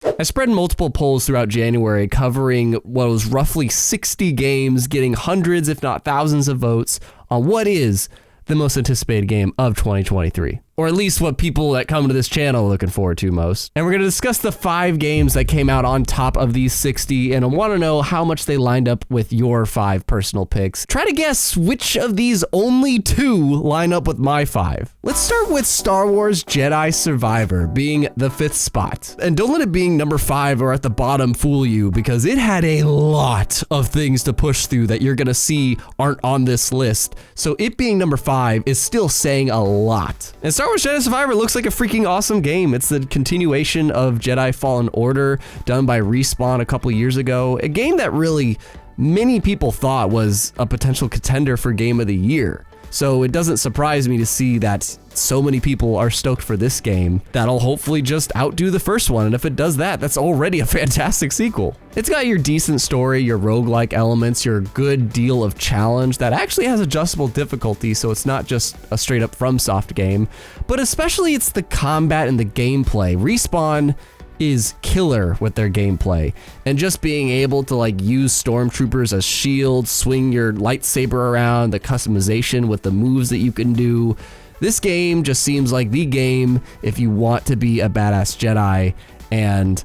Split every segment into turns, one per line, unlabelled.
I spread multiple polls throughout January covering what was roughly 60 games, getting hundreds if not thousands of votes on what is the most anticipated game of 2023. Or at least what people that come to this channel are looking forward to most. And we're going to discuss the 5 games that came out on top of these 60, and I want to know how much they lined up with your 5 personal picks. Try to guess which of these only 2 line up with my 5. Let's start with Star Wars Jedi Survivor being the 5th spot. And don't let it being number 5 or at the bottom fool you, because it had a lot of things to push through that you're going to see aren't on this list. So it being number 5 is still saying a lot. And Star Wars Jedi Survivor looks like a freaking awesome game. It's the continuation of Jedi Fallen Order done by Respawn a couple years ago. A game that really many people thought was a potential contender for Game of the Year. So it doesn't surprise me to see that so many people are stoked for this game that'll hopefully just outdo the first one. And if it does that, that's already a fantastic sequel. It's got your decent story, your roguelike elements, your good deal of challenge that actually has adjustable difficulty, so it's not just a straight up FromSoft game, but especially it's the combat and the gameplay. Respawn is killer with their gameplay, and just being able to like use stormtroopers as shields, swing your lightsaber around, the customization with the moves that you can do. This game just seems like the game if you want to be a badass Jedi, and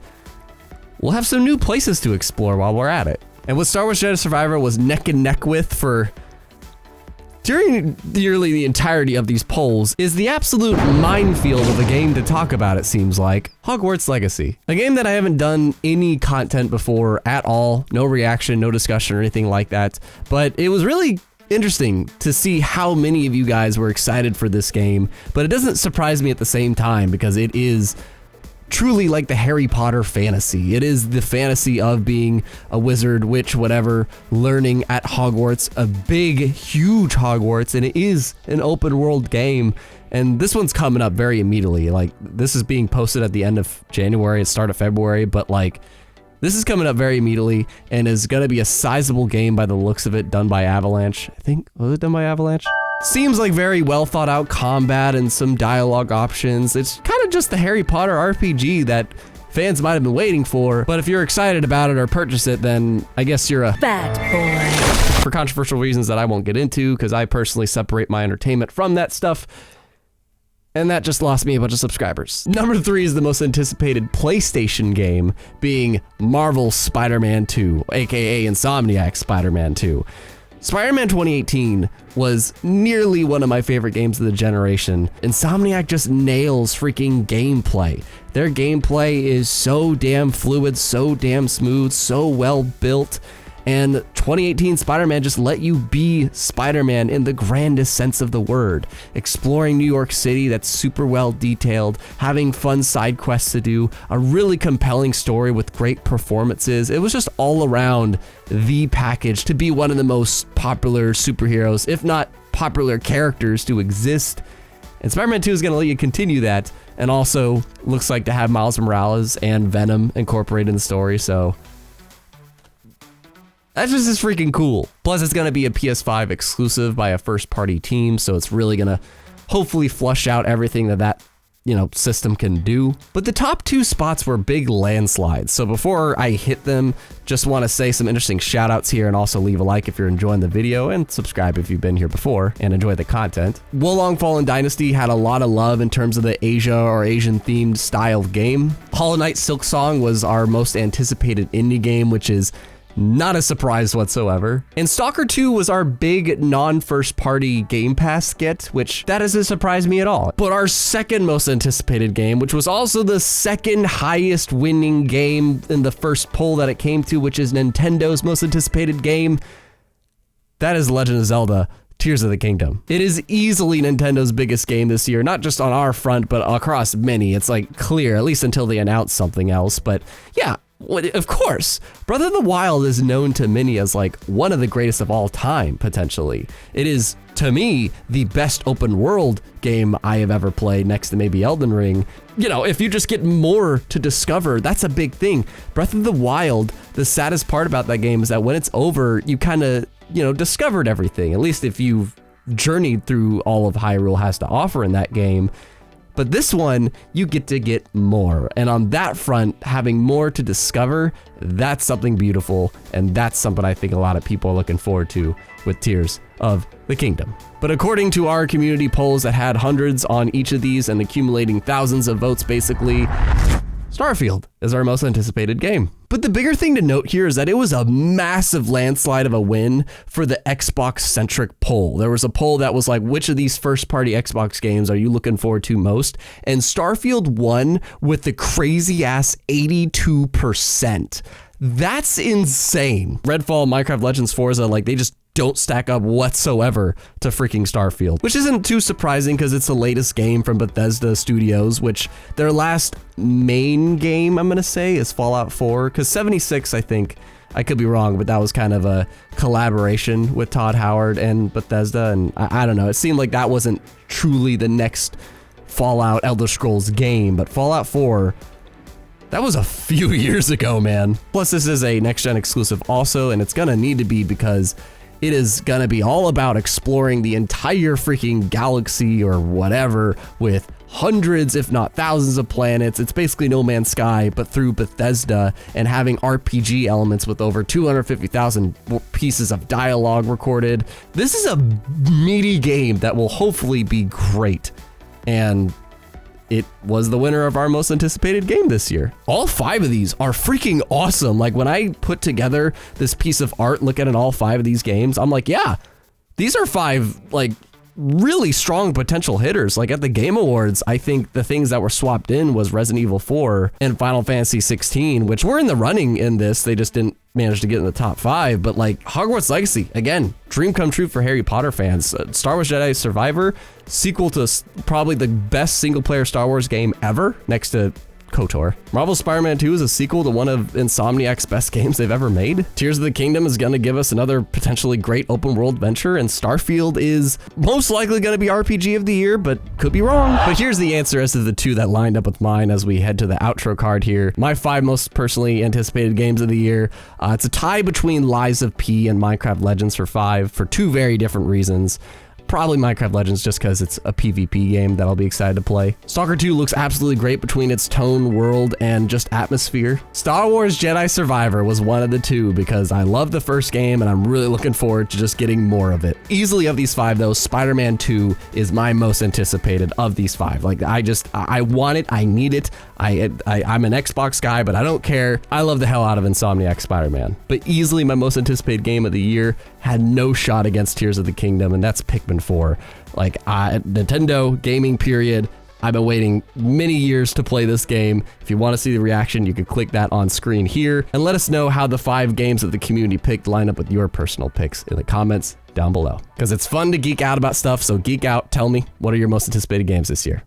we'll have some new places to explore while we're at it. And what Star Wars Jedi Survivor was neck and neck with for during nearly the entirety of these polls is the absolute minefield of a game to talk about, it seems like, Hogwarts Legacy. A game that I haven't done any content before at all, no reaction, no discussion or anything like that, but it was really interesting to see how many of you guys were excited for this game, but it doesn't surprise me at the same time because it is truly like the Harry Potter fantasy. It is the fantasy of being a wizard, witch, whatever, learning at Hogwarts, a big, huge Hogwarts, and it is an open world game. And this one's coming up very immediately. Like, this is being posted at the end of January, at start of February, but like, this is coming up very immediately and is gonna be a sizable game by the looks of it, done by Avalanche. I think, was it done by Avalanche? Seems like very well thought out combat and some dialogue options. It's kind of just the Harry Potter RPG that fans might have been waiting for, but if you're excited about it or purchase it, then I guess you're a bad boy. For controversial reasons that I won't get into, because I personally separate my entertainment from that stuff, and that just lost me a bunch of subscribers. Number 3 is the most anticipated PlayStation game, being Marvel's Spider-Man 2, aka Insomniac's Spider-Man 2. Spider-Man 2018 was nearly one of my favorite games of the generation. Insomniac just nails freaking gameplay. Their gameplay is so damn fluid, so damn smooth, so well built, and 2018 Spider-Man just let you be Spider-Man in the grandest sense of the word. Exploring New York City that's super well detailed, having fun side quests to do, a really compelling story with great performances. It was just all around the package to be one of the most popular superheroes, if not popular characters to exist. And Spider-Man 2 is going to let you continue that, and also looks like to have Miles Morales and Venom incorporated in the story, so that's just freaking cool. Plus, it's going to be a PS5 exclusive by a first-party team, so it's really going to hopefully flush out everything that system can do. But the top 2 spots were big landslides. So before I hit them, just want to say some interesting shout outs here, and also leave a like if you're enjoying the video, and subscribe if you've been here before and enjoy the content. Wolong Fallen Dynasty had a lot of love in terms of the Asia or Asian themed styled game. Hollow Knight Silksong was our most anticipated indie game, which is not a surprise whatsoever. And Stalker 2 was our big non-first party Game Pass get, which that doesn't surprise me at all. But our second most anticipated game, which was also the second highest winning game in the first poll that it came to, which is Nintendo's most anticipated game, that is Legend of Zelda Tears of the Kingdom. It is easily Nintendo's biggest game this year, not just on our front, but across many. It's like clear, at least until they announce something else. But yeah, of course, Breath of the Wild is known to many as like one of the greatest of all time, potentially. It is, to me, the best open world game I have ever played, next to maybe Elden Ring. If you just get more to discover, that's a big thing. Breath of the Wild, the saddest part about that game is that when it's over, you kind of, discovered everything, at least if you've journeyed through all of Hyrule has to offer in that game. But this one, you get to get more. And on that front, having more to discover, that's something beautiful. And that's something I think a lot of people are looking forward to with Tears of the Kingdom. But according to our community polls that had hundreds on each of these and accumulating thousands of votes basically, Starfield is our most anticipated game. But the bigger thing to note here is that it was a massive landslide of a win for the Xbox-centric poll. There was a poll that was like, which of these first-party Xbox games are you looking forward to most? And Starfield won with the crazy-ass 82%. That's insane. Redfall, Minecraft Legends, Forza, like they just don't stack up whatsoever to freaking Starfield, which isn't too surprising because it's the latest game from Bethesda Studios, which their last main game, I'm gonna say, is Fallout 4, because 76, I think, I could be wrong, but that was kind of a collaboration with Todd Howard and Bethesda, and I don't know, it seemed like that wasn't truly the next Fallout Elder Scrolls game, but Fallout 4, that was a few years ago, man. Plus, this is a next-gen exclusive also, and it's gonna need to be because it is gonna be all about exploring the entire freaking galaxy or whatever with hundreds, if not thousands of planets. It's basically No Man's Sky, but through Bethesda, and having RPG elements with over 250,000 pieces of dialogue recorded. This is a meaty game that will hopefully be great. And it was the winner of our most anticipated game this year. All 5 of these are freaking awesome. Like when I put together this piece of art looking at all 5 of these games, I'm like, yeah, these are 5 like really strong potential hitters. Like at the Game Awards, I think the things that were swapped in was Resident Evil 4 and Final Fantasy 16, which were in the running in this. They just didn't manage to get in the top 5, but like Hogwarts Legacy, again, dream come true for Harry Potter fans. Star Wars Jedi Survivor, sequel to probably the best single player Star Wars game ever, next to KOTOR. Marvel's Spider-Man 2 is a sequel to one of Insomniac's best games they've ever made. Tears of the Kingdom is gonna give us another potentially great open world venture, and Starfield is most likely gonna be RPG of the year, but could be wrong. But here's the answer as to the 2 that lined up with mine as we head to the outro card here. My 5 most personally anticipated games of the year. It's a tie between Lies of P and Minecraft Legends for 5 for 2 very different reasons. Probably Minecraft Legends just because it's a PvP game that I'll be excited to play. Stalker 2 looks absolutely great between its tone, world, and just atmosphere. Star Wars Jedi Survivor was one of the 2 because I love the first game and I'm really looking forward to just getting more of it. Easily of these 5 though, Spider-Man 2 is my most anticipated of these 5. Like I want it, I need it. I'm an Xbox guy, but I don't care. I love the hell out of Insomniac Spider-Man. But easily my most anticipated game of the year had no shot against Tears of the Kingdom, and that's Pikmin 4. Like, Nintendo gaming period. I've been waiting many years to play this game. If you want to see the reaction, you can click that on screen here and let us know how the 5 games that the community picked line up with your personal picks in the comments down below. Because it's fun to geek out about stuff, so geek out, tell me, what are your most anticipated games this year?